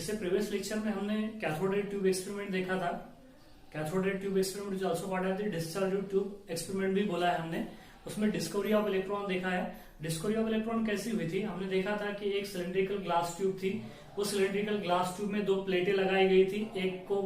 इससे previous lecture में हमने कैथोड रे ट्यूब एक्सपेरिमेंट देखा था। कैथोड रे ट्यूब एक्सपेरिमेंट जो also called as the discharge tube experiment भी बोला है हमने। उसमें डिस्कवरी ऑफ इलेक्ट्रॉन देखा है। डिस्कवरी ऑफ इलेक्ट्रॉन कैसी हुई थी, हमने देखा था कि एक सिलेंड्रिकल ग्लास ट्यूब थी। उस सिलेंड्रिकल ग्लास ट्यूब में दो प्लेटें लगाई गई थी, एक को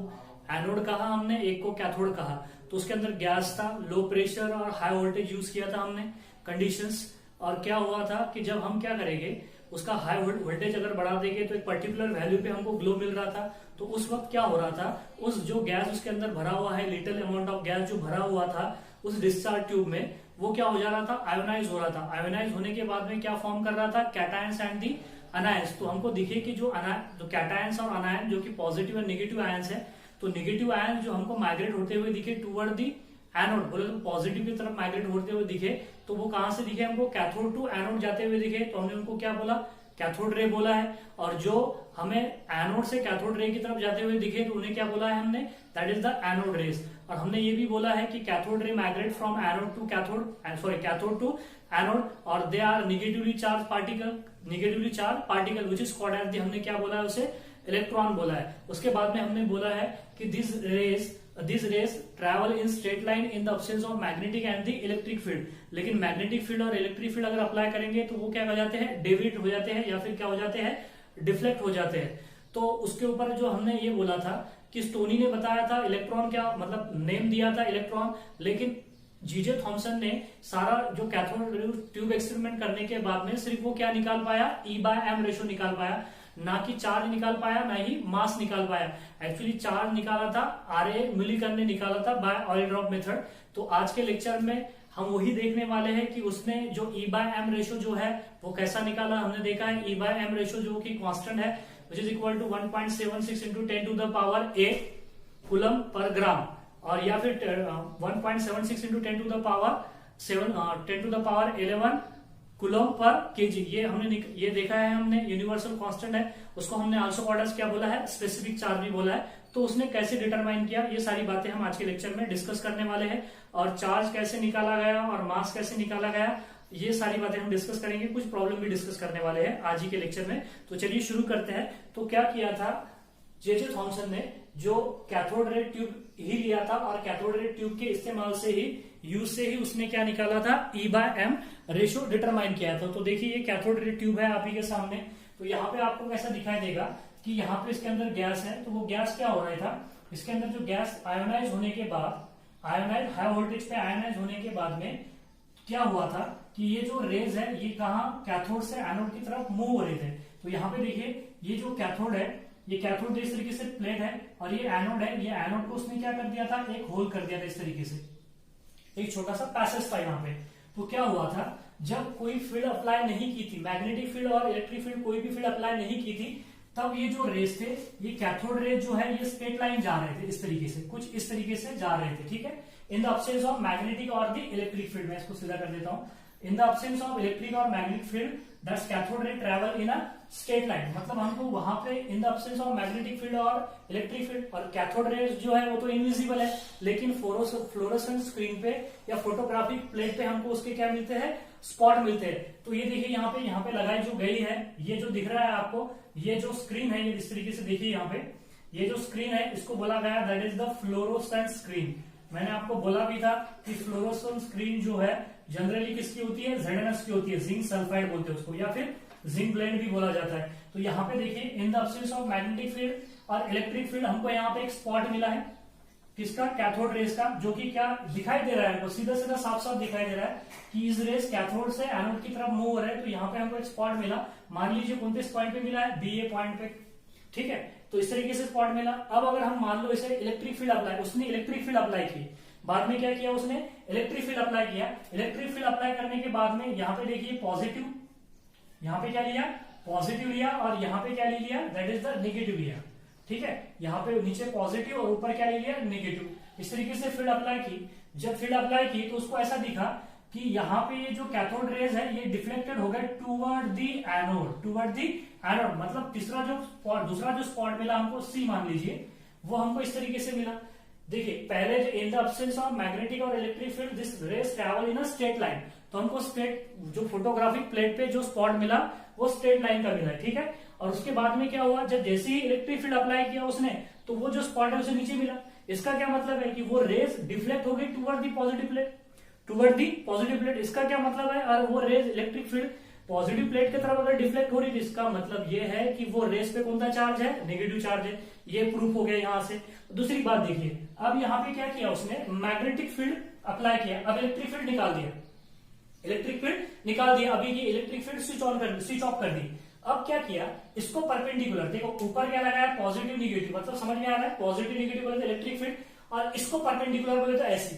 एनोड कहा हमने, एक को कैथोड कहा। तो उसके अंदर गैस था, लो प्रेशर और हाई वोल्टेज यूज किया था हमने कंडीशंस। और क्या हुआ था कि जब हम क्या करेंगे, उसका हाई वोल्टेज अगर बढ़ा देंगे तो एक पर्टिकुलर वैल्यू पे हमको ग्लो मिल रहा था। तो उस वक्त क्या हो रहा था, उस जो गैस उसके अंदर भरा हुआ है, लिटिल अमाउंट ऑफ गैस जो भरा हुआ था उस डिस्चार्ज ट्यूब में, वो क्या हो जा रहा था, आयोनाइज हो रहा था। आयोनाइज होने के बाद में क्या फॉर्म कर रहा था, कैटायंस एंड दी अनायंस। तो हमको दिखे कि जो कैटायंस और अनायन जो कि पॉजिटिव और नेगेटिव आयंस है, तो नेगेटिव आयंस जो हमको माइग्रेट होते हुए दिखे टूवर्ड दी एनोड, बोले तो पॉजिटिव की तरफ माइग्रेट होते हुए दिखे, तो वो कहां से दिखे हमको, कैथोड टू एनोड जाते हुए दिखे। तो हमने उनको क्या बोला, कैथोड रे बोला है। और जो हमें एनोड से कैथोड रे की तरफ जाते हुए दिखे तो उन्हें क्या बोला है हमने, that is the anode rays. और हमने ये भी बोला है कि cathode ray migrate from anode to cathode, sorry cathode to anode, और they are negatively charge particle which is called as the, हमने क्या बोला है उसे, इलेक्ट्रॉन बोला है। उसके बाद में हमने बोला है कि this rays travel in straight line in the absence of magnetic and the electric field. लेकिन मैग्नेटिक फील्ड और इलेक्ट्रिक फील्ड अगर अप्लाई करेंगे तो वो क्या हो जाते हैं, डेविएट हो जाते हैं, या फिर क्या हो जाते हैं, डिफ्लेक्ट हो जाते हैं। तो उसके ऊपर जो हमने ये बोला था कि स्टोनी ने बताया था इलेक्ट्रॉन क्या मतलब नेम दिया था इलेक्ट्रॉन, लेकिन जीजे थॉमसन ने सारा जो कैथोड ट्यूब एक्सपेरिमेंट करने के बाद में सिर्फ वो क्या निकाल पाया, E/m रेशो निकाल पाया, ना कि चार्ज निकाल पाया, ना ही मास निकाल पाया। एक्चुअली चार्ज निकाला था RA मिलीकन ने निकाला था बाय ऑयल ड्रॉप मेथड। तो आज के लेक्चर में हम वही देखने वाले हैं कि उसने जो E/m रेशो जो है वो कैसा निकाला। हमने देखा है E/m रेशो जो कि कांस्टेंट है, which is equal to 1.76 into 10 to the power 8 coulomb per gram, और या फिर 1.76 into 10 to the power 11 coulomb per KG. ये हमने ये देखा है हमने, यूनिवर्सल कांस्टेंट है, उसको हमने आल्सो कॉल्ड एज क्या बोला है, स्पेसिफिक चार्ज भी बोला है। तो उसने कैसे डिटरमाइन किया, ये सारी बातें हम आज के लेक्चर में डिस्कस करने वाले हैं। और चार्ज कैसे निकाला गया और मास कैसे निकाला गया, ये सारी बातें हम डिस्कस करेंगे। कुछ प्रॉब्लम भी डिस्कस करने वाले हैं आज ही के लेक्चर में। तो चलिए शुरू करते हैं। तो क्या किया था जे थॉमसन ने, जो कैथोड रे ट्यूब ही लिया था और कैथोड रे ट्यूब के इस्तेमाल से ही, यूज से ही उसने क्या निकाला था, E/m रेशो डिटरमाइन किया था। तो देखिए ये कैथोड रे ट्यूब है आप ही के सामने। तो यहाँ पे आपको कैसा दिखाई देगा कि यहाँ पे इसके अंदर गैस है। तो वो गैस क्या हो रहा था, इसके अंदर जो गैस आयोनाइज होने के बाद, हाई वोल्टेज पे आयोनाइज होने के बाद में क्या हुआ था कि ये जो रेज है ये कहाँ, कैथोड से एनोड की तरफ मूव हो रहे थे। तो यहाँ पे देखिए ये जो कैथोड है, ये कैथोड इस तरीके से प्लेट है, और ये एनोड है। ये एनोड को उसने क्या कर दिया था, एक होल कर दिया था इस तरीके से, एक छोटा सा पैसेज था यहाँ पे। तो क्या हुआ था, जब कोई फील्ड अप्लाई नहीं की थी, मैग्नेटिक फील्ड और इलेक्ट्रिक फील्ड कोई भी फील्ड अप्लाई नहीं की थी, तब ये जो रेस थे, ये कैथोड रेज जो है ये स्ट्रेट लाइन जा रहे थे, इस तरीके से, कुछ इस तरीके से जा रहे थे, ठीक है, in the absence of magnetic और द इलेक्ट्रिक फील्ड। मैं इसको सीधा कर देता हूं, in the absence of electric और magnetic field that's cathode ray travel in a straight line. मतलब हमको वहां पे in the absence of magnetic field और इलेक्ट्रिक फील्ड, और कैथोड रेज जो है वो तो इनविजिबल है, लेकिन फ्लोरोसेंट स्क्रीन पे या फोटोग्राफिक प्लेट पे हमको उसके क्या मिलते हैं, स्पॉट मिलते हैं। तो ये देखिए यहाँ पे लगाई जो गई है, ये जो दिख रहा है आपको, ये जो स्क्रीन है, ये इस तरीके से देखिए यहाँ पे, ये जो स्क्रीन है इसको बोला गया that is the fluorescent screen. मैंने आपको बोला भी था कि फ्लोरोसेंट स्क्रीन जो है जनरली किसकी होती है, ZnS की होती है, जिंक सल्फाइड बोलते हैं उसको, या फिर जिंक ब्लेंड भी बोला जाता है। तो यहाँ पे देखिए इन the absence of magnetic field और इलेक्ट्रिक फील्ड, हमको यहाँ पे एक स्पॉट मिला है किसका, कैथोड रेस का, जो कि क्या दिखाई दे रहा है, तो सीधा सीधा साफ साफ दिखाई दे रहा है कि इस रेस कैथोड से एनोड की तरफ मूव हो रहा है। तो यहाँ पे हमको एक स्पॉट मिला, मान लीजिए कौन से पॉइंट पे मिला है, BA पॉइंट पे, ठीक है। तो इस तरीके से स्पॉट मिला। अब अगर हम मान लो इसे इलेक्ट्रिक फील्ड अप्लाई, उसने इलेक्ट्रिक फील्ड अप्लाई की, बाद में क्या किया उसने, इलेक्ट्रिक फील्ड अप्लाई किया। इलेक्ट्रिक फील्ड अप्लाई करने के बाद में यहाँ पे देखिए पॉजिटिव, यहाँ पे क्या लिया, पॉजिटिव लिया, और यहाँ पे क्या ले लिया, दैट इज द नेगेटिव लिया, ठीक है। यहाँ पे नीचे पॉजिटिव और ऊपर क्या ले लिया, नेगेटिव। इस तरीके से फील्ड अप्लाई की। जब फील्ड अप्लाई की तो उसको ऐसा दिखा कि यहाँ पे ये जो कैथोड रेज है ये डिफ्लेक्टेड हो गए टूवर्ड दी एनोड, मतलब दूसरा जो स्पॉट मिला हमको, C मान लीजिए, वो हमको इस तरीके से मिला। देखिए पहले in the absence of magnetic और electric field this rays travel in a straight line, तो हमको स्ट्रेट जो फोटोग्राफिक प्लेट पे जो स्पॉट मिला वो स्ट्रेट लाइन का मिला, ठीक है। और उसके बाद में क्या हुआ, जब जैसे ही इलेक्ट्रिक फील्ड अप्लाई किया उसने, तो वो जो स्पॉट है उसे नीचे मिला। इसका क्या मतलब है कि वो रेज डिफ्लेक्ट हो गई toward the positive plate, toward the positive plate. इसका क्या मतलब है, और वो rays electric field positive plate की तरफ अगर डिफ्लेक्ट हो रही है, इसका मतलब ये है कि वो रेस पे कौन सा चार्ज है, नेगेटिव चार्ज है। ये प्रूफ हो गया यहां से। दूसरी बात देखिए, अब यहाँ पे क्या किया उसने, मैग्नेटिक फील्ड अप्लाई किया, अब इलेक्ट्रिक फील्ड निकाल दिया, इलेक्ट्रिक फील्ड निकाल दिया। अभी ये इलेक्ट्रिक फील्ड स्विच ऑफ कर दी। अब क्या किया, इसको परपेंडिकुलर, देखो ऊपर क्या लगाया, पॉजिटिव निगेटिव, मतलब समझ में आ रहा है, पॉजिटिव निगेटिव बोले इलेक्ट्रिक फील्ड, और इसको परपेंडिकुलर बोले तो ऐसी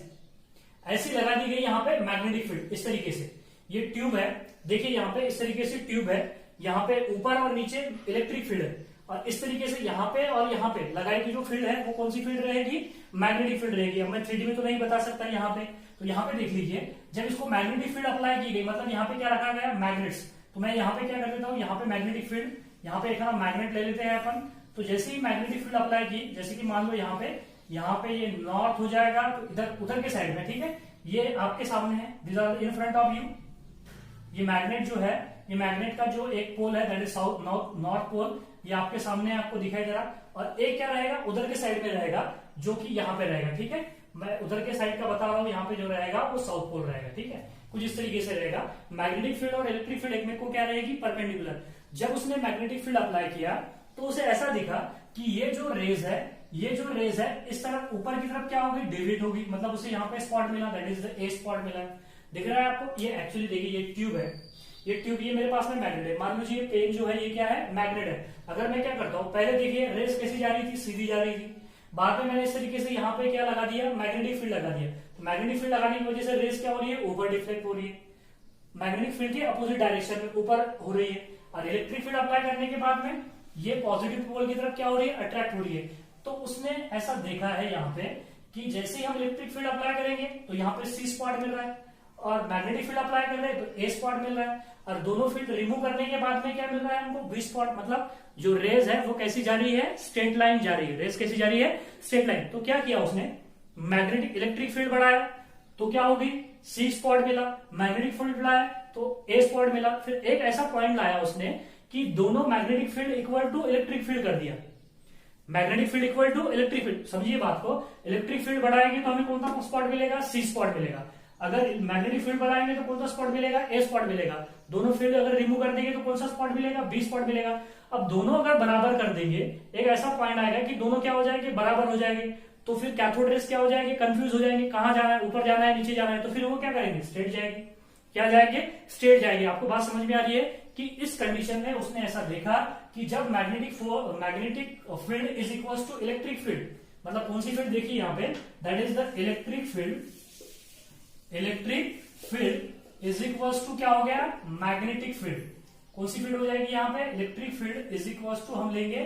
ऐसी लगा दी गई यहाँ पे मैग्नेटिक फील्ड। इस तरीके से ये ट्यूब है, देखिए यहाँ पे इस तरीके से ट्यूब है, यहाँ पे ऊपर और नीचे इलेक्ट्रिक फील्ड है, और इस तरीके से यहाँ पे और यहाँ पे लगाई गई जो फील्ड है वो कौन सी फील्ड रहेगी, मैग्नेटिक फील्ड रहेगी। अब मैं 3D में तो नहीं बता सकता यहाँ पे, तो यहाँ पे देख लीजिए, जब इसको मैग्नेटिक फील्ड अप्लाई की गई, मतलब यहाँ पे क्या रखा गया, मैग्नेट्स। तो मैं यहाँ पे क्या कर देता हूँ, यहाँ पे मैग्नेटिक फील्ड, यहाँ पे एक मैग्नेट ले लेते हैं अपन। तो जैसे ही मैग्नेटिक फील्ड अप्लाई की, जैसे कि मान लो यहाँ पे ये नॉर्थ हो जाएगा, तो इधर उधर के साइड में, ठीक है, ये आपके सामने है, this are in front of you. ये मैग्नेट जो है, ये मैग्नेट का जो एक पोल है that is south north pole, ये आपके सामने आपको दिखाई दे रहा, और एक क्या रहेगा उधर के साइड में रहेगा, जो कि यहाँ पे रहेगा, ठीक है। मैं उधर के साइड का बता रहा हूँ, यहाँ पे जो रहेगा वो साउथ पोल रहेगा, ठीक है। कुछ इस तरीके से रहेगा। मैग्नेटिक फील्ड और इलेक्ट्रिक फील्ड एक में को क्या रहेगी, परपेंडिकुलर। जब उसने मैग्नेटिक फील्ड अप्लाई किया तो उसे ऐसा दिखा कि ये जो रेज है इस तरफ ऊपर की तरफ क्या होगी, डेविएट होगी, मतलब उसे यहाँ पे स्पॉट मिला, that is the A spot मिला। दिख रहा है आपको, ये एक्चुअली देखिए ये ट्यूब है, ये मेरे पास में मैग्नेट है, मान लीजिए पेन जो है ये क्या है, मैग्नेट है। अगर मैं क्या करता हूँ, पहले देखिए रेस कैसी जा रही थी, सीधी जा रही थी, बाद में मैंने इस तरीके से यहाँ पे क्या लगा दिया, मैग्नेटिक फील्ड लगा दिया। तो मैग्नेटिक फील्ड लगाने की वजह से रेस क्या हो रही है, ऊपर डिफ्लेक्ट हो रही है, मैग्नेटिक फील्ड के अपोजिट डायरेक्शन में ऊपर हो रही है। और इलेक्ट्रिक फील्ड अप्लाई करने के बाद में ये पॉजिटिव पोल की तरफ क्या हो रही है, अट्रैक्ट हो रही है। तो उसने ऐसा देखा है यहाँ पे कि जैसे ही हम इलेक्ट्रिक फील्ड अप्लाई करेंगे तो यहाँ पे सी स्पॉट मिल रहा है, और मैग्नेटिक फील्ड अप्लाई कर रहे हैं तो ए स्पॉट मिल रहा है, और दोनों फील्ड रिमूव करने के बाद में क्या मिल रहा है हमको, बी स्पॉट। मतलब जो रेज है वो कैसी जा रही है, स्ट्रेट लाइन जा रही है, रेज कैसी जा रही है, स्ट्रेट लाइन। तो क्या किया उसने, मैग्नेटिक इलेक्ट्रिक फील्ड बढ़ाया तो क्या होगी, सी स्पॉट मिला, मैग्नेटिक फील्ड बढ़ाया तो ए स्पॉट मिला। फिर एक ऐसा पॉइंट लाया उसने कि दोनों magnetic field equal to electric field कर दिया, magnetic field equal to electric field. समझिए बात को, इलेक्ट्रिक फील्ड बढ़ाएंगे तो हमें कौन सा स्पॉट मिलेगा, सी स्पॉट मिलेगा। अगर मैग्नेटिक फील्ड बढ़ाएंगे तो कौन सा स्पॉट मिलेगा, ए स्पॉट मिलेगा। दोनों फील्ड अगर रिमूव कर देंगे तो कौन सा स्पॉट मिलेगा, बी स्पॉट मिलेगा। अब दोनों अगर बराबर कर देंगे, एक ऐसा पॉइंट आएगा कि दोनों क्या हो जाएंगे, बराबर हो जाएंगे, तो फिर कैथोड रेस क्या हो जाएंगे, कंफ्यूज हो जाएंगे, कहां जाना है, ऊपर जाना है, नीचे जाना है। तो फिर वो क्या करेंगे, स्ट्रेट जाएंगे। क्या जाएंगे, स्ट्रेट जाएंगे। आपको बात समझ में आ रही है कि इस कंडीशन में उसने ऐसा देखा कि जब magnetic field is equal to electric field, मतलब कौन सी फील्ड देखिए यहाँ पे, that is the electric field. Electric field is equal to क्या हो गया, मैग्नेटिक फील्ड। कौन सी फील्ड हो जाएगी यहाँ पे, electric field is equal to हम लेंगे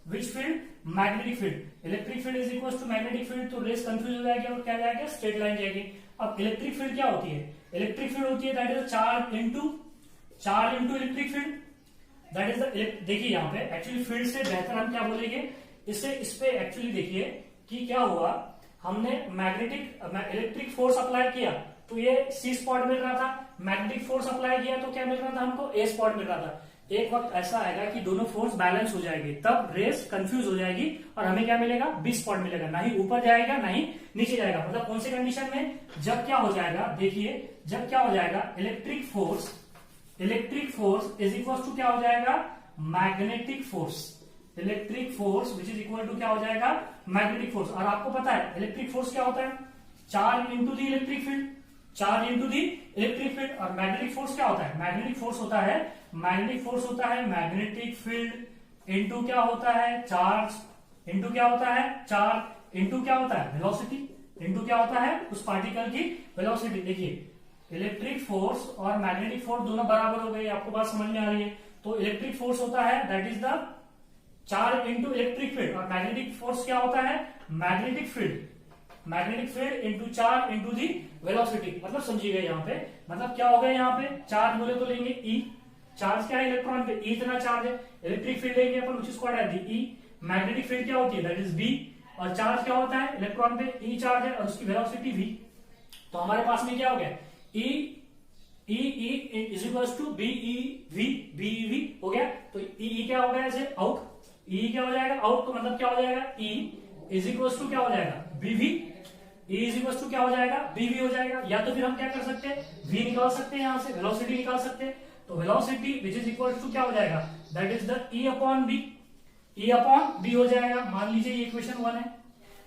which field, magnetic field. Electric field is equal to magnetic field, तो रेस कंफ्यूज हो जाएगी और क्या जाएगा, स्ट्रेट लाइन जाएगी। अब इलेक्ट्रिक फील्ड क्या होती है, इलेक्ट्रिक फील्ड होती है that is charge into electric field, that is the. देखिए यहाँ पे एक्चुअली फील्ड से बेहतर हम क्या बोलेंगे, इस पे एक्चुअली देखिए कि क्या हुआ, हमने इलेक्ट्रिक फोर्स अप्लाई किया तो ये सी स्पॉट मिल रहा था, मैग्नेटिक फोर्स अप्लाई किया तो क्या मिल रहा था हमको, ए स्पॉट मिल रहा था। एक वक्त ऐसा आएगा कि दोनों फोर्स बैलेंस हो जाएगी, तब रेस कंफ्यूज हो जाएगी और हमें क्या मिलेगा, बी स्पॉट मिलेगा, ना ही ऊपर जाएगा ना ही नीचे जाएगा। मतलब कौन से कंडीशन में, जब क्या हो जाएगा, देखिए जब क्या हो जाएगा, electric force is equal to क्या हो जाएगा, magnetic force. Electric force which is equal to क्या हो जाएगा, मैग्नेटिक फोर्स। और आपको पता है इलेक्ट्रिक फोर्स क्या होता है, charge into the electric field, charge into the electric field. और मैग्नेटिक फोर्स क्या होता है, मैग्नेटिक फोर्स होता है मैग्नेटिक फील्ड इंटू क्या होता है, चार्ज इंटू क्या होता है, चार्ज इंटू क्या होता है, वेलोसिटी इंटू क्या होता है, उस पार्टिकल की वेलोसिटी। देखिए इलेक्ट्रिक फोर्स और मैग्नेटिक फोर्स दोनों बराबर हो गए, आपको बात समझ में आ रही है। तो इलेक्ट्रिक फोर्स होता है that is the charge into electric field, और मैग्नेटिक फोर्स क्या होता है, magnetic field into charge into the velocity. मतलब समझिएगा यहाँ पे, मतलब क्या हो गया, यहाँ पे चार्ज बोले तो लेंगे ई, चार्ज क्या है इलेक्ट्रॉन पे, ई इतना चार्ज है। इलेक्ट्रिक फील्ड लेंगे अपन, which is called as the E. Magnetic field क्या होती है, दैट इज बी, और चार्ज क्या होता है इलेक्ट्रॉन पे, ई चार्ज है और उसकी वेलोसिटी वी। तो हमारे पास में क्या हो गया, E E is equal to B E V, B E V हो गया। तो ई क्या हो गया ऐसे आउट, ई क्या हो जाएगा आउट, तो मतलब क्या हो जाएगा ई इज इक्वल टू क्या हो जाएगा B V, E is equal to क्या हो जाएगा बी वी हो जाएगा। या तो फिर हम क्या कर सकते हैं वी निकाल सकते हैं, यहां से वेलोसिटी निकाल सकते हैं। तो velocity which is equal to क्या हो जाएगा that is the E upon B, E upon B हो जाएगा। मान लीजिए ये इक्वेशन 1 है,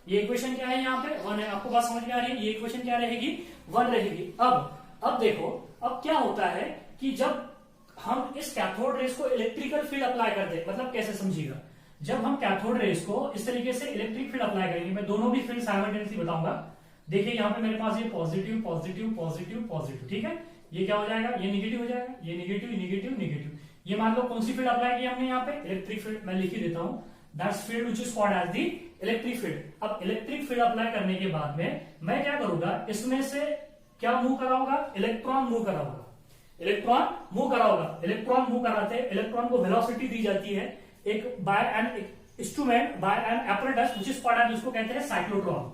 ये इक्वेशन क्या है यहाँ पे 1 है। आपको बात समझ में आ रही है, ये इक्वेशन क्या रहेगी 1 रहेगी। अब देखो अब क्या होता है कि जब हम इस कैथोड रेस को इलेक्ट्रिकल फील्ड अप्लाई करते हैं, मतलब कैसे समझिएगा, जब हम कैथोड रेस को इस तरीके से इलेक्ट्रिक फील्ड अप्लाई करेंगे, मैं दोनों भी फील्ड साइमल्टेनियसली बताऊंगा। देखिए यहाँ पे मेरे पास ये पॉजिटिव पॉजिटिव पॉजिटिव पॉजिटिव, ठीक है, ये क्या हो जाएगा ये निगेटिव हो जाएगा, ये निगेटिव निगेटिव निगेटिव। ये मान लो कौन सी फील्ड अप्लाई की हमने यहाँ पे इलेक्ट्रिक फील्ड, मैं लिख ही देता हूँ that's field which is called as the electric field. अब इलेक्ट्रिक फील्ड अप्लाई करने के बाद में मैं क्या करूंगा, इसमें से क्या मूव कराऊंगा इलेक्ट्रॉन मूव कराऊंगा, इलेक्ट्रॉन मूव कराऊंगा। इलेक्ट्रॉन मूव कराते हैं, इलेक्ट्रॉन को वेलोसिटी दी जाती है एक by an instrument, by an apparatus which is called as, जिसको कहते हैं साइक्लोट्रॉन।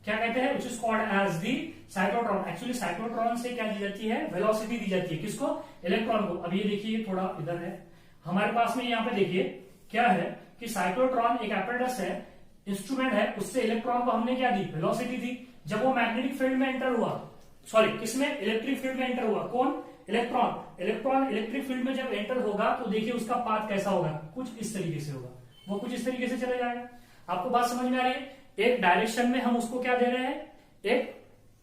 क्या कहते हैं which is called as the cyclotron. Actually cyclotron से क्या दी जाती है वेलोसिटी दी जाती है, किसको इलेक्ट्रॉन को। अब ये देखिए थोड़ा इधर है हमारे पास में, यहाँ पे देखिए क्या है कि साइक्लोट्रॉन एक apparatus है, इंस्ट्रूमेंट है, उससे इलेक्ट्रॉन को हमने क्या दी वेलोसिटी दी। जब वो मैग्नेटिक फील्ड में एंटर हुआ, सॉरी किसमें इलेक्ट्रिक फील्ड में एंटर हुआ, कौन इलेक्ट्रॉन। इलेक्ट्रॉन इलेक्ट्रिक फील्ड में जब एंटर होगा तो देखिए उसका पाथ कैसा होगा, कुछ इस तरीके से होगा, वो कुछ इस तरीके से चला जाएगा। आपको बात समझ में आ रही है, एक डायरेक्शन में हम उसको क्या दे रहे हैं, एक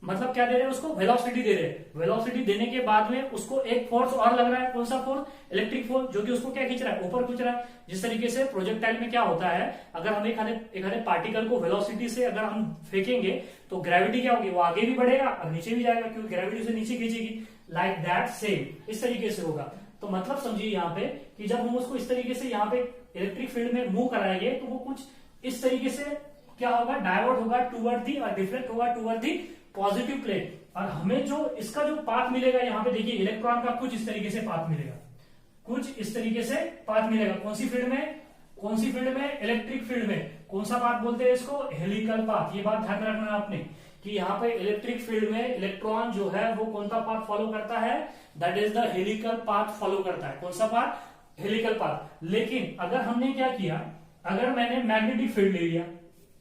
मतलब क्या दे रहे हैं उसको वेलोसिटी दे रहे हैं। वेलोसिटी देने के बाद में उसको एक फोर्स और लग रहा है, कौन सा फोर्स इलेक्ट्रिक फोर्स, जो कि उसको क्या खींच रहा है ऊपर खींच रहा है। जिस तरीके से प्रोजेक्टाइल में क्या होता है, अगर हम एक आधे पार्टिकल को वेलोसिटी से अगर हम फेंकेंगे तो ग्रेविटी क्या होगी, वो आगे भी बढ़ेगा और नीचे भी जाएगा, क्योंकि ग्रेविटी से नीचे खींचेगी। लाइक दैट सेम इस तरीके से होगा। तो मतलब समझिए यहाँ पे कि जब हम उसको इस तरीके से यहाँ पे इलेक्ट्रिक फील्ड में मूव कराएंगे तो वो कुछ इस तरीके से क्या होगा, डाइवर्ट होगा टूवर्ड दी और डिफ्लेक्ट होगा टूवर्ड दी पॉजिटिव प्लेट। और हमें जो इसका जो पाथ मिलेगा यहाँ पे देखिए इलेक्ट्रॉन का कुछ इस तरीके से पाथ मिलेगा, कुछ इस तरीके से पाथ मिलेगा। कौन सी फील्ड में, कौन सी फील्ड में, इलेक्ट्रिक फील्ड में। कौन सा पाथ बोलते हैं इसको, हेलिकल पाथ। ये बात ध्यान रखना आपने कि यहाँ पे इलेक्ट्रिक फील्ड में इलेक्ट्रॉन जो है वो कौन सा पाथ फॉलो करता है, that is the helical path follow करता है। कौन सा पाथ, हेलिकल पाथ। लेकिन अगर हमने क्या किया, अगर मैंने मैग्नेटिक फील्ड ले लिया,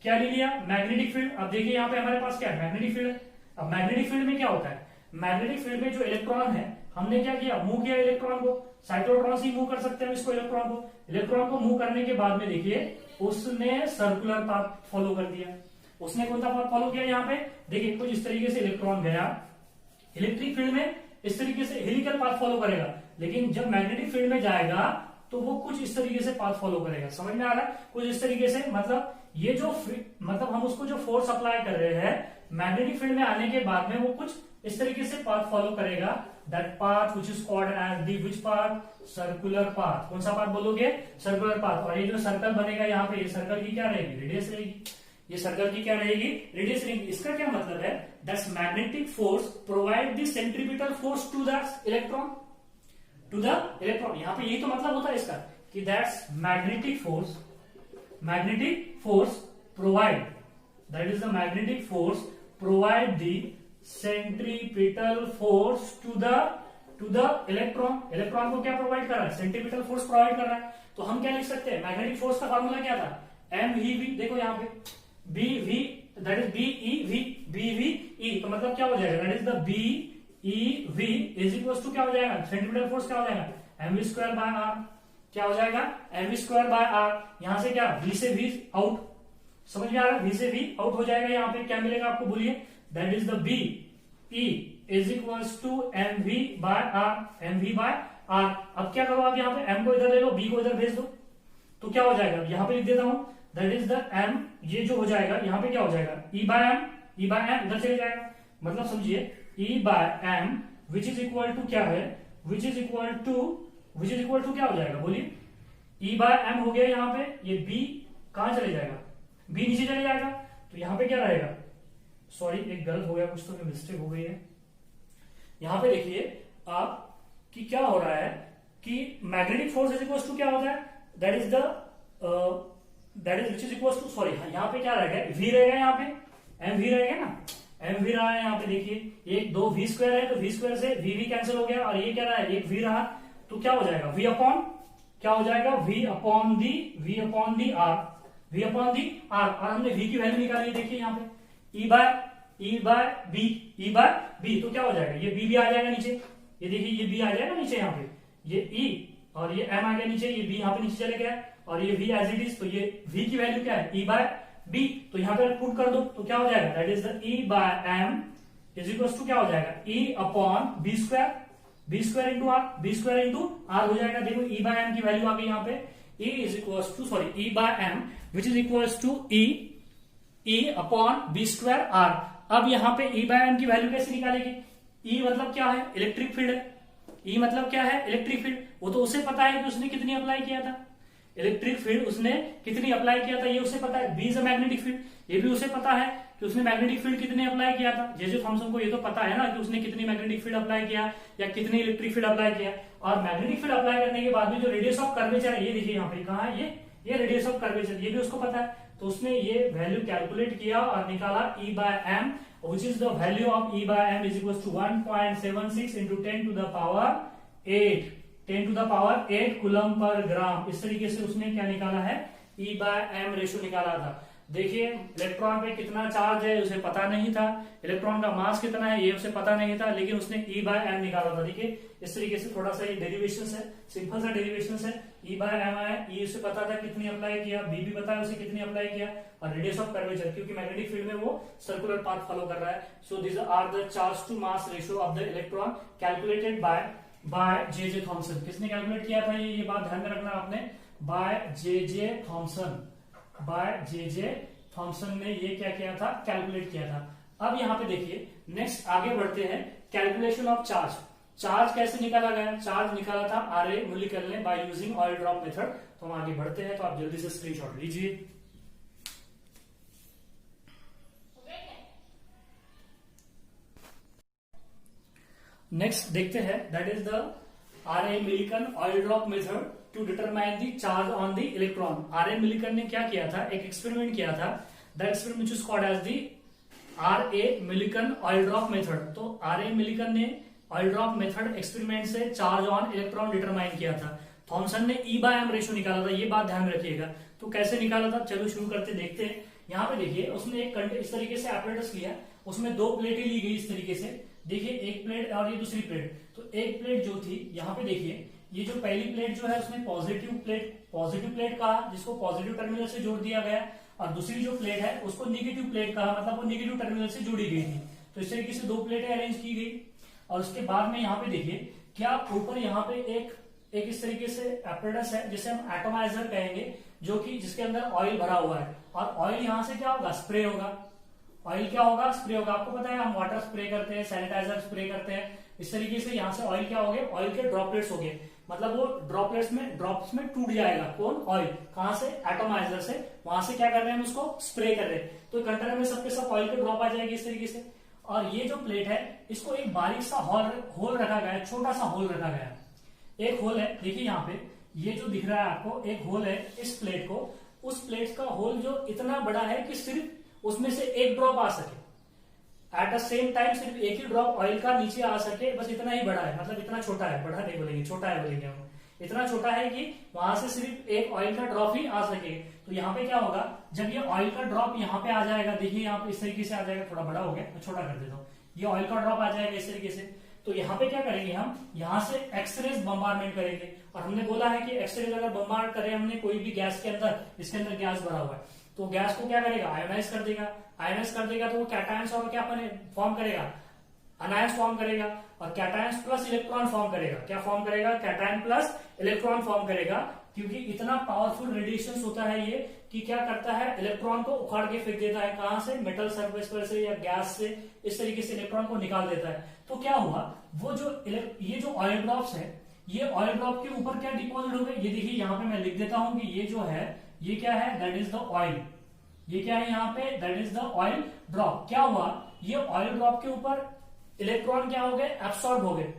क्या ले लिया मैग्नेटिक फील्ड। अब देखिए यहाँ पे हमारे पास क्या है मैग्नेटिक फील्ड। अब मैग्नेटिक फील्ड में क्या होता है, मैग्नेटिक फील्ड में जो इलेक्ट्रॉन है हमने क्या किया, मूव किया इलेक्ट्रॉन को। साइक्लोट्रॉन से मूव कर सकते हैं इसको, इलेक्ट्रॉन को मूव करने के बाद में देखिए उसने सर्कुलर पाथ फॉलो कर दिया। उसने कौन सा पाथ फॉलो किया, यहाँ पे देखिए कुछ इस तरीके से इलेक्ट्रॉन गया इलेक्ट्रिक फील्ड में, इस तरीके से हेलिकल पाथ फॉलो करेगा। लेकिन जब मैग्नेटिक फील्ड में जाएगा तो वो कुछ इस तरीके से पाथ फॉलो करेगा। समझ में आ रहा है, कुछ इस तरीके से। मतलब ये जो मतलब हम उसको जो फोर्स अप्लाई कर रहे हैं मैग्नेटिक फील्ड में आने के बाद में वो कुछ इस तरीके से पाथ फॉलो करेगा। That path which is called as the which path, circular path. कौन सा पाथ बोलोगे, सर्कुलर पाथ। और ये जो सर्कल बनेगा यहाँ पे, ये सर्कल की क्या रहेगी, रेडियस रहेगी। ये सर्कल की क्या रहेगी, रेडियस रहेगी। इसका क्या मतलब है, that's magnetic force provide the centripetal force to the electron, to the electron. यहाँ पे यही तो मतलब होता है इसका कि that's magnetic force, magnetic force provide, that is the magnetic force provide the centripetal force to the electron. Electron को क्या प्रोवाइड कर रहा है, सेंट्रीपिटल फोर्स प्रोवाइड कर रहा है। तो हम क्या लिख सकते हैं, मैग्नेटिक फोर्स का फॉर्मूला क्या था, एम वी वी। देखो यहाँ पे B V that is B E V, B V E. तो मतलब क्या हो जाएगा, that is the B E V is equal to क्या हो जाएगा, सेंट्रीपिटल फोर्स क्या हो जाएगा, M V square by R. क्या हो जाएगा, M V square by R. यहां से क्या, वी से वी आउट। समझ में आ रहा है, वी से वी आउट हो जाएगा। यहाँ पे क्या मिलेगा आपको, बोलिए, that is the B E is equal to M V by R, M V by R. अब क्या करो आप, यहाँ पे एम को इधर ले लो, बी को इधर भेज दो, तो क्या हो जाएगा, यहाँ पे लिख देता हूं, दैट इज द एम। ये जो हो जाएगा यहाँ पे क्या हो जाएगा, E by M, E by M इधर चले जाएगा। मतलब समझिए E by M which is equal to क्या है, विच इज इक्वल टू क्या हो जाएगा, बोलिए, ई बाय एम हो गया। यहाँ पे ये बी कहां चले जाएगा, बी नीचे चले जाएगा। तो यहाँ पे क्या रहेगा, सॉरी एक गलत हो गया कुछ, तो मिस्टेक हो गई है। यहाँ पे देखिए आप कि क्या हो रहा है कि magnetic force is equal to क्या होता है, that is which is equal to, sorry यहाँ पे क्या रहेगा, वी रहेगा, यहाँ पे एम वी रहेगा ना, एम वी रहा है यहाँ पे देखिए, एक दो वी स्क्वायर है तो वी स्क्वायर से वी वी कैंसिल हो गया, और ये क्या रहा है, एक वी रहा, तो क्या हो जाएगा वी अपॉन, क्या हो जाएगा V upon the R, V upon the R. और हमने वी की वैल्यू निकाली है, देखिए यहाँ पे ई बाय बी, तो क्या हो जाएगा, ये बी भी आ जाएगा नीचे, ये देखिए ये बी आ जाएगा नीचे यहाँ पे, ये ई और ये एम आ गया नीचे, ये बी यहाँ पे नीचे चले गया, और ये वी एज इट इज, तो ये वी की वैल्यू क्या है, ई बाय बी, तो यहाँ पे पुट कर दो तो क्या हो जाएगा, that is the E by M is equal to क्या हो जाएगा, E upon B square into R हो जाएगा। देखो ई बाय एम की वैल्यू आ गई यहाँ पे, E is equal to sorry E by M which is equal to E upon B square R. अब यहाँ पे ई बाय एम की वैल्यू कैसे निकालेगी, ई मतलब क्या है, इलेक्ट्रिक फील्ड है, ई मतलब क्या है, इलेक्ट्रिक फील्ड, वो तो उसे पता है कि उसने कितनी अप्लाई किया था, इलेक्ट्रिक फील्ड उसने कितनी अप्लाई किया था ये उसे पता है, B is a magnetic field, ये भी उसे पता है कि उसने मैग्नेटिक फील्ड कितने अप्लाई किया था, जे थॉमसन को ये तो पता है ना कि उसने कितनी मैग्नेटिक फील्ड अप्लाई किया या कितनी इलेक्ट्रिक फील्ड अप्लाई किया। और मैग्नेटिक फील्ड अप्लाई करने के बाद में जो रेडियस ऑफ कर्वेचर है, ये देखिए यहाँ पे कहा है, ये रेडियस ऑफ कर्वेचर, ये भी उसको पता है, तो उसने ये वैल्यू कैलकुलेट किया और निकाला E by M, which is the value of E by m is equals to 1.76 into 10 to the power 8, 10 to the power 8 coulomb per gram. इस तरीके से उसने क्या निकाला है, E by m रेशियो निकाला था। देखिए इलेक्ट्रॉन पे कितना चार्ज है उसे पता नहीं था, इलेक्ट्रॉन का मास कितना है ये उसे पता नहीं था, लेकिन उसने E by m निकाला था। देखिए इस तरीके से थोड़ा सा ये डेरिवेशन है, सिंपल सा डेरिवेशन है, E by m है, E उसे पता था कितनी अप्लाई किया, B भी पता है उसे कितनी अप्लाई किया, और रेडियस ऑफ कर्वेचर क्योंकि मैग्नेटिक फील्ड में वो सर्कुलर पाथ फॉलो कर रहा है। So this are the charge to mass ratio of the electron calculated by J Thomson. किसने कैलकुलेट किया था ये बात ध्यान में रखना आपने, by J Thomson, by J Thomson ने ये क्या किया था, कैलकुलेट किया था। अब यहाँ पे देखिए नेक्स्ट आगे बढ़ते हैं, कैलकुलेशन ऑफ चार्ज। चार्ज कैसे निकाला गया, चार्ज निकाला था आरए मूलिकल ने by using oil drop method. तो हम आगे बढ़ते हैं, तो आप जल्दी से स्क्रीनशॉट लीजिए। नेक्स्ट देखते हैं, that is the R A Millikan oil drop method to determine the charge on the electron. R A Millikan ने क्या किया था, एक एक्सपेरिमेंट किया था, the experiment which is called as the R A Millikan oil drop method. तो आरए मिलिकन ने oil drop method experiment से चार्ज ऑन इलेक्ट्रॉन डिटरमाइन किया था। थॉमसन ने ई बाय एम रेशियो निकाला था, ये बात ध्यान में रखिएगा। तो कैसे निकाला था, चलो शुरू करते देखते हैं। यहाँ पे देखिए उसने एक इस तरीके से एपरेटस लिया, उसमें दो प्लेटें ली गई इस तरीके से, देखिए एक प्लेट और ये दूसरी प्लेट। तो एक प्लेट जो थी यहाँ पे देखिए, ये जो पहली प्लेट जो है उसने पॉजिटिव प्लेट कहा, जिसको पॉजिटिव टर्मिनल से जोड़ दिया गया, और दूसरी जो प्लेट है उसको निगेटिव प्लेट कहा, मतलब वो निगेटिव टर्मिनल से जोड़ी गई थी। तो इस तरीके से दो प्लेटें अरेंज की गई, और उसके बाद में यहाँ पे देखिए क्या ऊपर यहाँ पे एक इस तरीके से एपरेटस है जिसे हम एटोमाइजर कहेंगे, जो कि जिसके अंदर ऑयल भरा हुआ है, और ऑयल यहाँ से क्या होगा, स्प्रे होगा। ऑयल क्या होगा, स्प्रे होगा। आपको पता है हम वाटर स्प्रे करते हैं, सैनिटाइजर स्प्रे करते हैं, इस तरीके से यहाँ से ऑयल क्या हो गए, ऑयल के ड्रॉपलेट्स हो गए, मतलब वो ड्रॉप्स में टूट जाएगा। कौन, ऑयल, कहां से, एटोमाइजर से, वहां से क्या कर रहे हैं, हम उसको स्प्रे कर रहे हैं, तो कंटेनर में सबके सब ऑयल के ड्रॉप आ जाएगी इस तरीके से। और ये जो प्लेट है इसको एक बारीक सा होल रखा गया है, छोटा सा होल रखा गया है, एक होल है, देखिए यहाँ पे ये जो दिख रहा है आपको, एक होल है इस प्लेट को, उस प्लेट का होल जो इतना बड़ा है कि सिर्फ उसमें से एक ड्रॉप आ सके, एट द सेम टाइम सिर्फ एक ही ड्रॉप ऑयल का नीचे आ सके, बस इतना ही बड़ा है, मतलब इतना छोटा है, बड़ा नहीं बोलेंगे, छोटा है बोलेंगे हम, इतना छोटा है कि वहां से सिर्फ एक ऑयल का ड्रॉप ही आ सके। तो यहाँ पे क्या होगा, जब ये ऑयल का ड्रॉप यहाँ पे आ जाएगा, देखिए यहाँ पे इस तरीके से आ जाएगा, थोड़ा बड़ा हो गया मैं छोटा कर देता हूँ, ये ऑयल का ड्रॉप आ जाएगा इस तरीके से। तो यहाँ पे क्या करेंगे, हम यहाँ से एक्सरेज बम्बारमेंट करेंगे, और हमने बोला है कि एक्सरेज अगर बम्बार्ड करें हमने कोई भी गैस के अंदर, इसके अंदर गैस भरा हुआ है, तो गैस को क्या करेगा, आयोनाइज कर देगा, आयोनाइज कर देगा तो वो कैटायंस और क्या फॉर्म करेगा, अनायंस फॉर्म करेगा, और कैटायंस प्लस इलेक्ट्रॉन फॉर्म करेगा। क्या फॉर्म करेगा, कैटायन प्लस इलेक्ट्रॉन फॉर्म करेगा, क्योंकि इतना पावरफुल रेडिएशन होता है ये कि क्या करता है, इलेक्ट्रॉन को उखाड़ के फेंक देता है, कहां से, मेटल सरफेस पर से या गैस से, इस तरीके से इलेक्ट्रॉन को निकाल देता है। तो क्या हुआ, वो जो ये जो ऑयल ड्रॉप्स है, ये ऑयल ड्रॉप के ऊपर क्या डिपॉजिट हो गए, ये देखिए यहाँ पे मैं लिख देता हूं कि ये जो है ये क्या है, दैट इज द ऑयल, ये क्या है यहाँ पे, that is the oil drop. क्या हुआ, ये ऑयल ड्रॉप के ऊपर इलेक्ट्रॉन क्या हो गए, एब्सॉर्ब हो गए।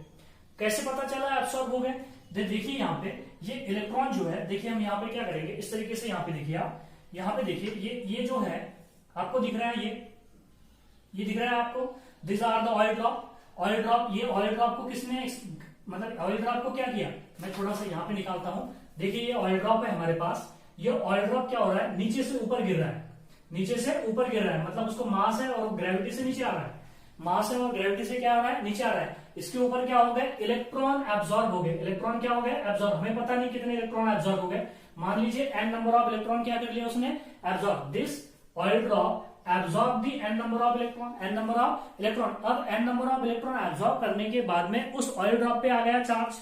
कैसे पता चला एब्सॉर्ब हो गए, देखिए यहाँ पे ये इलेक्ट्रॉन जो है, देखिए हम यहाँ पे क्या करेंगे, इस तरीके से यहाँ पे देखिए आप, यहाँ पे देखिए ये जो है आपको दिख रहा है, ये दिख रहा है आपको, this are the oil drop. Oil drop, ये ऑयल ड्रॉप को किसने मतलब ऑयल ड्रॉप को क्या किया, मैं थोड़ा सा यहाँ पे निकालता हूं। देखिए ये ऑयल ड्रॉप है हमारे पास, ये ऑयल ड्रॉप क्या हो रहा है, नीचे से ऊपर गिर रहा है, नीचे से ऊपर गिर रहा है, मतलब उसको मास है और ग्रेविटी से नीचे आ रहा है, मास है और ग्रेविटी से क्या आ रहा है, नीचे आ रहा है। इसके ऊपर क्या हो गए, इलेक्ट्रॉन एब्जॉर्ब हो गए। इलेक्ट्रॉन क्या हो गए, एब्जॉर्ब। हमें पता नहीं कितने इलेक्ट्रॉन एब्जॉर्ब हो गए, मान लीजिए n नंबर ऑफ इलेक्ट्रॉन क्या कर लिया उसने, absorb. This oil drop absorb the n number of electron, n number of electron. अब n number of electron absorb करने के बाद में उस ऑयल ड्रॉप पे आ गया चार्ज,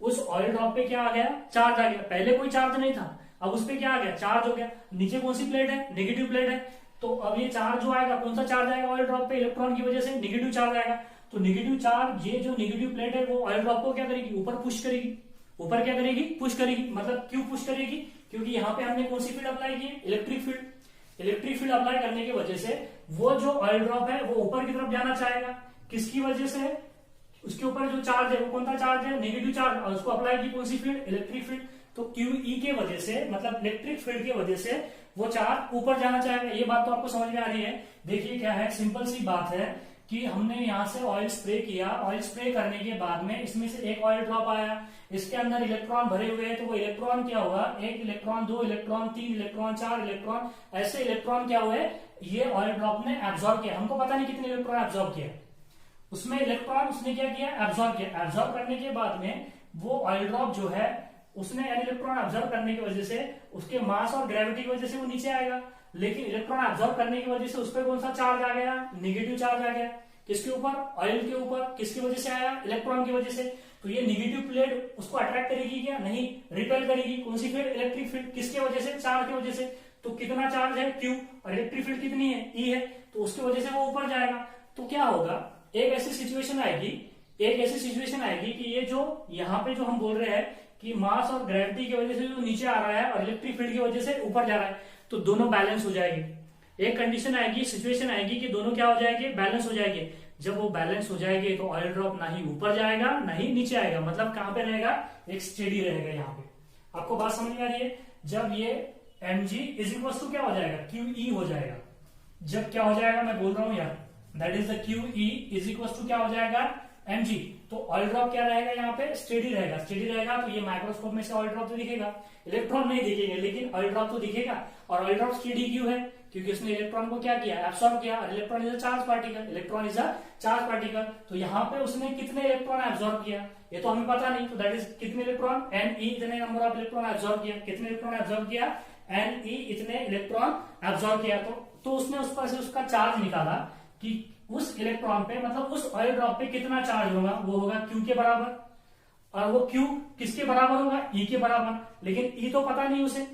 उस ऑयल ड्रॉप पे क्या आ गया, चार्ज आ गया। पहले कोई चार्ज नहीं था, अब उस पे क्या आ गया, चार्ज हो गया। नीचे कौन सी प्लेट है, नेगेटिव प्लेट है, तो अब ये चार्ज जो आएगा, कौन सा चार्ज आएगा ऑयल ड्रॉप पे, इलेक्ट्रॉन की वजह से नेगेटिव चार्ज आएगा। तो नेगेटिव चार्ज, ये जो नेगेटिव प्लेट है वो ऑयल ड्रॉप को क्या करेगी, ऊपर पुश करेगी, ऊपर क्या करेगी, पुश करेगी। मतलब क्यों पुश करेगी, क्योंकि यहाँ पे हमने कौन सी फील्ड अप्लाई की है, electric field. Electric field apply करने की वजह से वो जो ऑयल ड्रॉप है वो ऊपर की तरफ जाना चाहेगा, किसकी वजह से, उसके ऊपर जो चार्ज है वो कौन सा चार्ज है, नेगेटिव चार्ज, और उसको अप्लाई की कौन सी फील्ड, इलेक्ट्रिक फील्ड। तो QE के वजह से, मतलब इलेक्ट्रिक फील्ड की वजह से वो चार्ज ऊपर जाना चाहेगा। ये बात तो आपको समझ में आ रही है। देखिए क्या है, सिंपल सी बात है कि हमने यहां से ऑयल स्प्रे किया, ऑयल स्प्रे करने के बाद में इसमें से एक ऑयल ड्रॉप आया, इसके अंदर इलेक्ट्रॉन भरे हुए हैं, तो वो इलेक्ट्रॉन क्या होगा, एक इलेक्ट्रॉन, दो इलेक्ट्रॉन, तीन इलेक्ट्रॉन, चार इलेक्ट्रॉन, ऐसे इलेक्ट्रॉन क्या हुए, ये ऑयल ड्रॉप ने एब्जॉर्ब किया। हमको पता नहीं कितने इलेक्ट्रॉन एब्जॉर्ब किया, उसमें इलेक्ट्रॉन उसने क्या किया, एब्जॉर्ब किया। एब्जॉर्ब करने के बाद में वो ऑयल ड्रॉप जो है उसने इलेक्ट्रॉन एब्जॉर्ब करने की वजह से उसके मास और ग्रेविटी की वजह से वो नीचे आएगा, लेकिन इलेक्ट्रॉन एब्जॉर्ब करने की वजह से उस पर कौन सा चार्ज आ गया, नेगेटिव चार्ज आ गया। किसके ऊपर, ऑयल के ऊपर। किसकी वजह से आया, इलेक्ट्रॉन की वजह से। तो ये नेगेटिव प्लेट उसको अट्रैक्ट करेगी क्या, नहीं, रिपेल करेगी। कौन सी फील्ड, इलेक्ट्रिक फील्ड। किसके वजह से, चार्ज की वजह से। तो कितना चार्ज है, Q, और इलेक्ट्रिक फील्ड कितनी है, E है, तो उसकी वजह से वो ऊपर जाएगा। तो क्या होगा, एक ऐसी सिचुएशन आएगी, एक ऐसी सिचुएशन आएगी कि ये जो यहाँ पे जो हम बोल रहे हैं कि मास और ग्रेविटी की वजह से जो नीचे आ रहा है और इलेक्ट्रिक फील्ड की वजह से ऊपर जा रहा है, तो दोनों बैलेंस हो जाएगी। एक कंडीशन आएगी, सिचुएशन आएगी कि दोनों क्या हो जाएंगे, बैलेंस हो जाएंगे। जब वो बैलेंस हो जाएंगे तो ऑयल ड्रॉप ना ही ऊपर जाएगा ना ही नीचे आएगा, मतलब कहां पे रहेगा, एक स्टेडी रहेगा। यहाँ पे आपको बात समझ में आ रही है। जब ये mg इज इक्वल टू क्या हो जाएगा, QE हो जाएगा। जब क्या हो जाएगा, मैं बोल रहा हूं यार, that is the QE is equal to क्या हो जाएगा, mg। तो ऑयल ड्रॉप क्या रहेगा, यहाँ पे स्टेडी रहेगा। स्टेडी रहेगा तो ये माइक्रोस्कोप में से ऑयल ड्रॉप तो दिखेगा, इलेक्ट्रॉन नहीं दिखेंगे, लेकिन ऑयल ड्रॉप तो दिखेगा। और ऑयल ड्रॉप स्टेडी क्यों है, क्योंकि उसने इलेक्ट्रॉन को क्या किया, एब्सॉर्ब किया। Electron is a charge particle, electron is a charge particle. तो यहाँ पे उसने कितने इलेक्ट्रॉन एब्सॉर्ब किया, ये तो हमें पता नहीं। तो दैट इज कितने इलेक्ट्रॉन, Ne इतने नंबर ऑफ इलेक्ट्रॉन एब्सॉर्ब किया। कितने इलेक्ट्रॉन एब्सॉर्ब किया, Ne इतने इलेक्ट्रॉन एब्सॉर्ब किया। तो उसने उस पर से उसका चार्ज निकाला कि उस इलेक्ट्रॉन पे, मतलब उस ऑयल ड्रॉप पे कितना चार्ज होगा, वो होगा Q के बराबर। और वो Q किसके बराबर होगा, E के बराबर। लेकिन E तो पता नहीं उसे,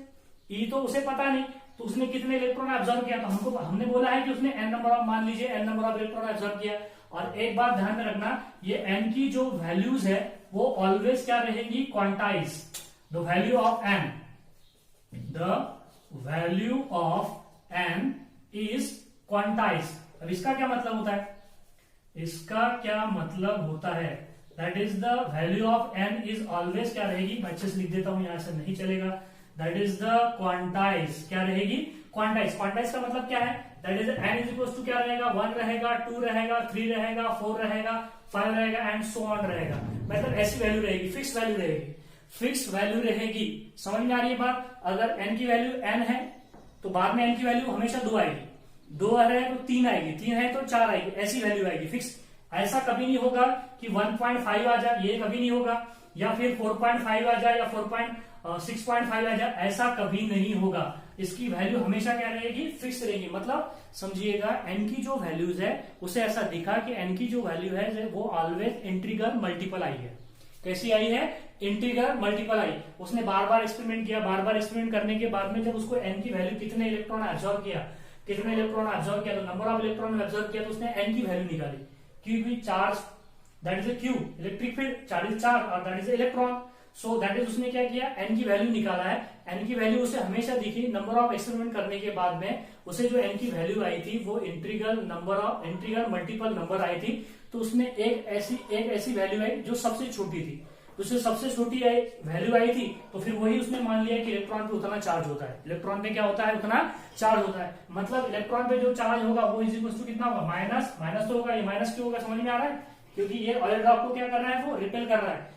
E तो उसे पता नहीं, तो उसने कितने इलेक्ट्रॉन एब्जॉर्ब किया। तो हमने बोला है कि उसने n नंबर ऑफ, मान लीजिए n number of electron absorb किया। और एक बात ध्यान में रखना, ये n की जो वैल्यूज है वो ऑलवेज क्या रहेगी, quantize. The value of n, the value of n is quantize. अब इसका क्या मतलब होता है, इसका क्या मतलब होता है, that is the value of n is always क्या रहेगी, मैं अच्छे से लिख देता हूं, यहां से नहीं चलेगा। दैट इज द क्वांटाइज, क्या रहेगी, क्वांटाइज। क्वांटाइज का मतलब क्या है, that is n is equal to क्या रहेगा, 1 रहेगा, 2 रहेगा, 3 रहेगा, 4 रहेगा, 5 रहेगा एंड सो ऑन रहेगा। मतलब ऐसी वैल्यू रहेगी, फिक्स वैल्यू रहेगी, फिक्स वैल्यू रहेगी। समझ में आ रही है बात। अगर n की वैल्यू n है तो बाद में n की वैल्यू हमेशा 2 आएगी, 2 है तो 3 आएगी, 3 है तो 4 आएगी, ऐसी वैल्यू आएगी फिक्स। ऐसा कभी नहीं होगा कि 1.5 आ जाए, ये कभी नहीं होगा, या फिर 4.5 आ जाए या 6.5 आ जाए, ऐसा कभी नहीं होगा। इसकी वैल्यू हमेशा क्या रहेगी, फिक्स रहेगी। मतलब समझिएगा, n की जो वैल्यूज है उसे ऐसा दिखा कि n की जो वैल्यू है वो ऑलवेज इंटीग्रल मल्टीपल आई है। कैसी आई है, इंटीग्रल मल्टीपल आई। उसने बार बार एक्सपेरिमेंट किया, बार बार एक्सपेरिमेंट करने के बाद में जब उसको n की वैल्यू, कितने इलेक्ट्रॉन एब्जॉर्ब किया, कितने इलेक्ट्रॉन एब्जॉर्ब किया, तो नंबर ऑफ इलेक्ट्रॉन एब्जॉर्ब किया, तो उसने n की वैल्यू निकाली। क्योंकि charge, that is Q, electric field, charge is charge, और that is electron. So that is उसने क्या किया, n की वैल्यू निकाला है। n की वैल्यू उसे हमेशा दिखी, नंबर ऑफ एक्सपेरिमेंट करने के बाद में उसे जो n की वैल्यू आई थी वो इंटीग्रल मल्टीपल नंबर आई थी। तो उसने एक ऐसी वैल्यू आई जो सबसे छोटी थी। तो उससे सबसे छोटी वैल्यू आई थी, तो फिर वही उसने मान लिया कि इलेक्ट्रॉन पे उतना चार्ज होता है, इलेक्ट्रॉन पे क्या होता है, उतना चार्ज होता है। मतलब इलेक्ट्रॉन पे जो चार्ज होगा वो इज इक्वल टू कितना होगा, माइनस, माइनस तो होगा, ये माइनस क्यों होगा समझ में आ रहा है, क्योंकि ये ऑयल ड्रॉप को क्या कर रहा है, वो रिपेल कर रहा है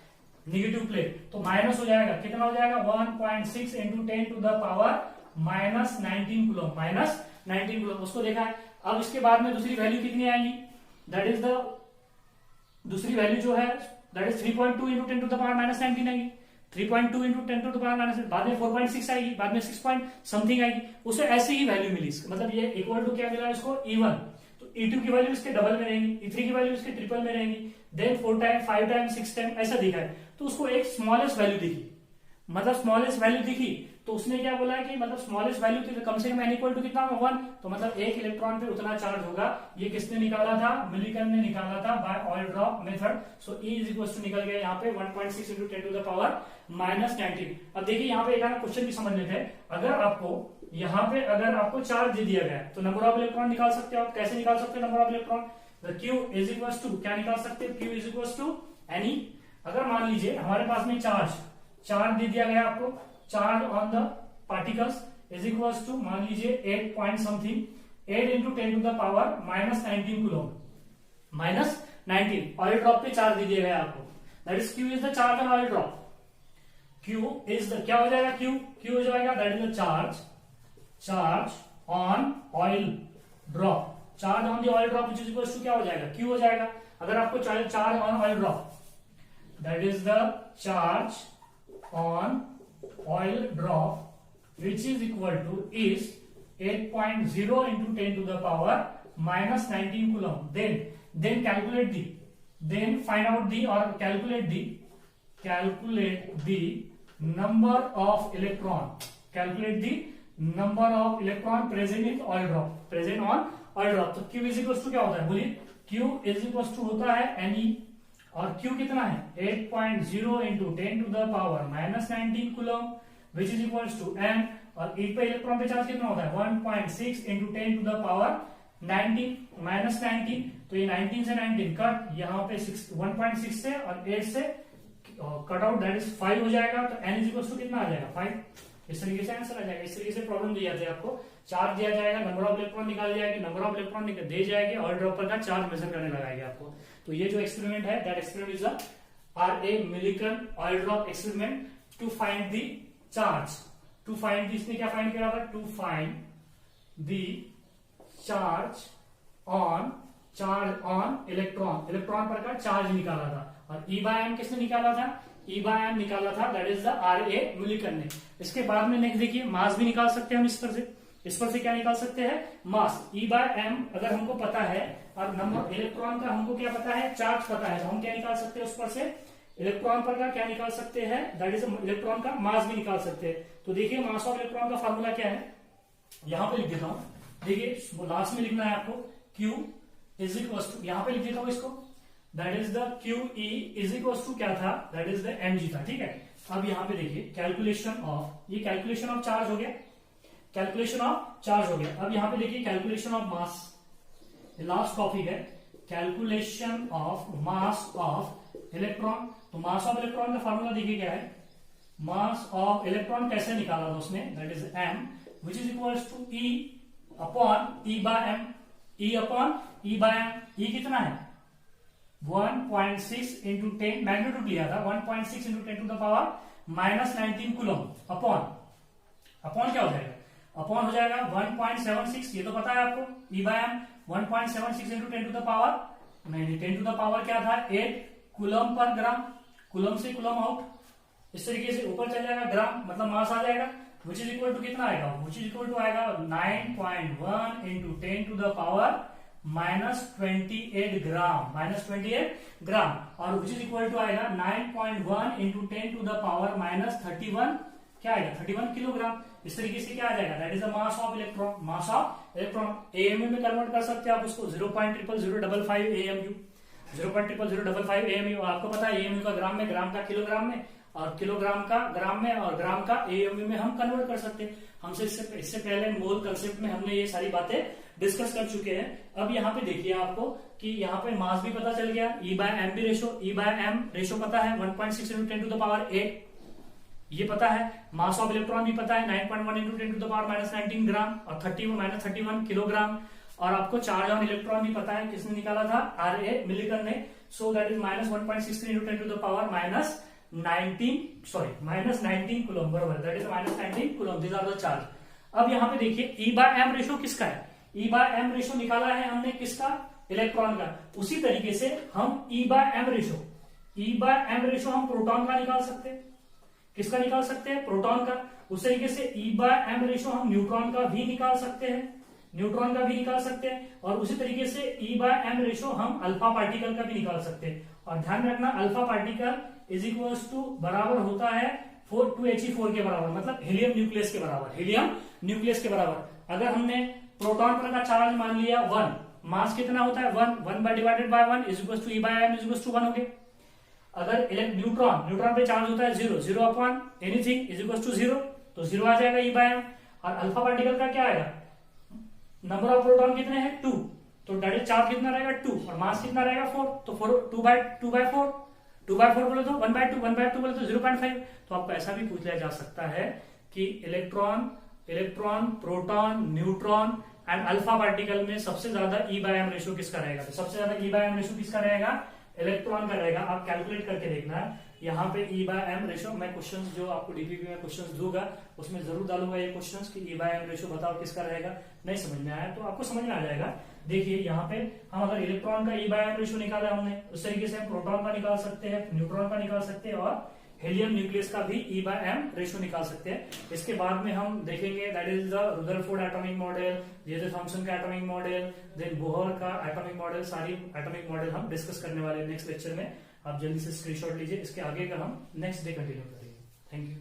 निगेटिव प्लेट, तो माइनस हो जाएगा, कितना हो जाएगा 1.6 into 10 to the power minus 19 coulomb, minus 19 coulomb, उसको देखा है। अब इसके बाद में दूसरी वैल्यू कितनी आएगी, दैट इज द दूसरी वैल्यू जो है that is 3.2 into 10 to the power minus 19 आएगी, 3.2 into 10 to the power minus, बाद में 4.6 आएगी, बाद में 6 पॉइंट समथिंग आएगी, उसे ऐसे ही वैल्यू मिली, मतलब ये इक्वल टू क्या मिला इसको, E1, तो E2 की वैल्यू इसके डबल में रहेगी, E3 की वैल्यू इसके ट्रिपल में रहेगी, देन 4 टाइम 5 टाइम 6 टाइम ऐसा दिखा है, तो उसको एक स्मॉलेस्ट वैल्यू दिखी, मतलब स्मॉलेस्ट वैल्यू दिखी, तो उसने क्या बोला है कि मतलब स्मॉलेस्ट वैल्यू थी कम से कम n इक्वल टू कितना होगा 1, तो मतलब एक इलेक्ट्रॉन पे उतना चार्ज होगा, ये किसने निकाला था, मिलिकन ने निकाला था by oil drop method, so E is equal to निकल गया यहाँ पे 1.6 into 10 to the power minus 19। अब देखिए यहाँ पे एक क्वेश्चन भी समझ लेते हैं, अगर आपको यहाँ पे अगर आपको चार्ज दे दिया गया तो नंबर ऑफ इलेक्ट्रॉन निकाल सकते हो आप, कैसे निकाल सकते हो number of electron, Q is equal to क्या निकाल सकते हो, Q is equal to N E, अगर मान लीजिए हमारे पास में चार्ज दे दिया गया आपको, charge on the particles is equal to मान लीजिए 8 point something, 8 into 10 to the power minus 19 coulomb, minus 19 oil drop पे चार्ज दे दिया गया आपको, that is Q is the charge on oil drop, Q is the क्या हो जाएगा, Q हो जाएगा that is the charge on oil drop, charge on the oil drop which is equal to क्या हो जाएगा, Q हो जाएगा। अगर आपको charge on oil drop that is the charge on oil drop which is equal to is 8.0 into 10 to the power minus 19 coulomb, then calculate find out calculate the number of electron present in oil drop, present on oil drop, तो Q is equal to क्या होता है बोलिए, Q is equal to होता है Ne, और Q कितना है 8.0 into 10 to the power minus 19 coulomb which is equals to m, और एक पे इलेक्ट्रॉन पे चार्ज कितना होता है 1.6 into 10 to the power 19 minus 19, तो ये 19 से 19 कट, यहाँ पे 1.6 से और 8 से कट आउट दैट इज 5 हो जाएगा, तो n इज इक्वल टू कितना आ जाएगा 5, इस तरीके से आंसर आ जाएगा। इस तरीके से प्रॉब्लम दी जाती है, आपको चार्ज दिया जाएगा, नंबर ऑफ इलेक्ट्रॉन निकाल जाएगी, नंबर ऑफ इलेक्ट्रॉन दे जाएगी, ऑयल ड्रॉपर का चार्ज मेजर करने लगाएगी आपको। तो ये जो एक्सपेरिमेंट है that experiment is a Millikan oil drop experiment to find the charge, to find इसने क्या फाइंड किया था, to find the charge on electron पर का चार्ज निकाला था, और E बाय एम किसने निकाला था, E बाय एम निकाला था that is the RA Millikan ने। इसके बाद में नेक्स्ट देखिए मास भी निकाल सकते हैं हम इस पर से क्या निकाल सकते हैं, मास E बाय एम अगर हमको पता है, और नंबर इलेक्ट्रॉन का हमको क्या पता है, चार्ज पता है, तो हम क्या निकाल सकते हैं उस पर से, इलेक्ट्रॉन पर का क्या निकाल सकते हैं, दैट इज इलेक्ट्रॉन का मास भी निकाल सकते हैं। तो देखिए मास ऑफ इलेक्ट्रॉन का फॉर्मूला क्या है, यहां पे लिख देता हूं, देखिए लास्ट में लिखना है आपको Q इज इक्वल टू, यहां पे लिख देता हूं इसको, that is the QE is equal to क्या था, दैट इज द mg था, ठीक है। अब यहां पे देखिए कैलकुलेशन ऑफ चार्ज हो गया, कैलकुलेशन ऑफ चार्ज हो गया। अब यहां पे देखिए calculation of mass, last topic है calculation of mass of electron. तो मास ऑफ इलेक्ट्रॉन का फॉर्मूला देखिए क्या है, मास ऑफ इलेक्ट्रॉन कैसे निकाला था उसने, that is m which is equal to E upon E by m, E upon E by m, E कितना है 1.6 इंटू 10, मैग्नीट्यूड लिया था 1.6 into 10 to the power minus 19 coulomb, upon क्या हो जाएगा, अपॉन हो जाएगा 1.76, ये तो पता है आपको, E by m 1.76 into 10 to the power, नहीं 10 टू द पावर क्या था 8 कूलम पर ग्राम, कूलम से कूलम आउट, इस तरीके से ऊपर चल जाएगा ग्राम, मतलब मास आ जाएगा, विच इज इक्वल टू कितना आएगा, विच इज इक्वल टू आएगा 9.1 into 10 to the power minus 28 gram, और विच इज इक्वल टू आएगा 9.1 into 10 to the power minus 31 क्या आएगा 31 किलोग्राम। इस तरीके से क्या आ जाएगा, that is the mass of electron. AMU में कन्वर्ट कर सकते हैं आप उसको 0.0055 AMU, 0.0055 AMU, आपको पता है AMU का ग्राम में, ग्राम का किलोग्राम में, और किलोग्राम का ग्राम में, और ग्राम का AMU में हम कन्वर्ट कर सकते हैं। हमसे इससे पहले मोल कंसेप्ट में हमने ये सारी बातें डिस्कस कर चुके हैं। अब यहाँ पे देखिए आपको कि यहाँ पे मास भी पता चल गया, E बाय एम भी ratio, E by m ratio पता है 1.6 इंटू 10 टू द पावर 8, ये पता है। मास ऑफ इलेक्ट्रॉन भी पता है 9.1 इंटू 10 टू द पावर -19 ग्राम और 31 किलोग्राम। और आपको चार्ज ऑन इलेक्ट्रॉन भी पता है, किसने निकाला था, RA मिलिकन ने। So that is -1.63 into 10 to the power -19 coulomb, बराबर, that is -19 coulomb. This are the charge. अब यहाँ पे देखिए E बाय एम रेशो किसका है, E बाय एम रेशो निकाला है हमने किसका, इलेक्ट्रॉन का। उसी तरीके से हम E बाय एम रेशो हम प्रोटॉन का निकाल सकते हैं। किसका निकाल सकते हैं, प्रोटॉन का। उस तरीके से E बाय एम रेशो हम न्यूट्रॉन का भी निकाल सकते हैं, और उसी तरीके से E बाय एम रेशो हम अल्फा पार्टिकल का भी निकाल सकते हैं। और ध्यान रखना alpha particle is equals to बराबर होता है 2He4 के बराबर, मतलब हीलियम न्यूक्लियस के बराबर। अगर हमने प्रोटॉन पर का चार्ज मान लिया 1, मास कितना होता है 1 by divided by 1 is equals to E by M is equals to 1 हो गया। अगर न्यूट्रॉन पे चार्ज होता है 0 upon anything is equals to 0, तो 0 आ जाएगा E बाय एम। और अल्फा पार्टिकल का क्या आएगा, नंबर ऑफ प्रोटॉन कितने हैं 2, तो डायरेक्ट चार्ज कितना रहेगा 2 और मास कितना रहेगा 4, तो 2 बाय 4 बोले तो 1 बाय 2 बोले तो 0.5। तो आपको ऐसा भी पूछ लिया जा सकता है कि electron, proton, neutron and alpha particle में सबसे ज्यादा E बाय एम रेशो किसका रहेगा, तो सबसे ज्यादा E बाय एम रेशो किसका रहेगा, इलेक्ट्रॉन का रहेगा। आप कैलकुलेट करके देखना है यहाँ पे E बाय एम रेशो। मैं क्वेश्चंस जो आपको डीपीपी में क्वेश्चंस दूंगा उसमें जरूर डालूंगा ये क्वेश्चंस कि E बाय एम रेशो बताओ किसका रहेगा। नहीं समझ में आया तो आपको समझ में आ जाएगा। देखिए यहाँ पे हम अगर इलेक्ट्रॉन का E बाय एम रेशो निकाला हमने, उस तरीके से हम प्रोटॉन का निकाल सकते हैं, न्यूट्रॉन का निकाल सकते हैं और हीलियम न्यूक्लियस का भी E बाय एम रेशो निकाल सकते हैं। इसके बाद में हम देखेंगे that is the Rutherford atomic model, J Thomson का एटॉमिक मॉडल, देन बोहर का एटॉमिक मॉडल, सारी एटॉमिक मॉडल हम डिस्कस करने वाले हैं नेक्स्ट लेक्चर में। आप जल्दी से स्क्रीनशॉट लीजिए, इसके आगे का हम नेक्स्ट डे कंटिन्यू करेंगे। Thank you.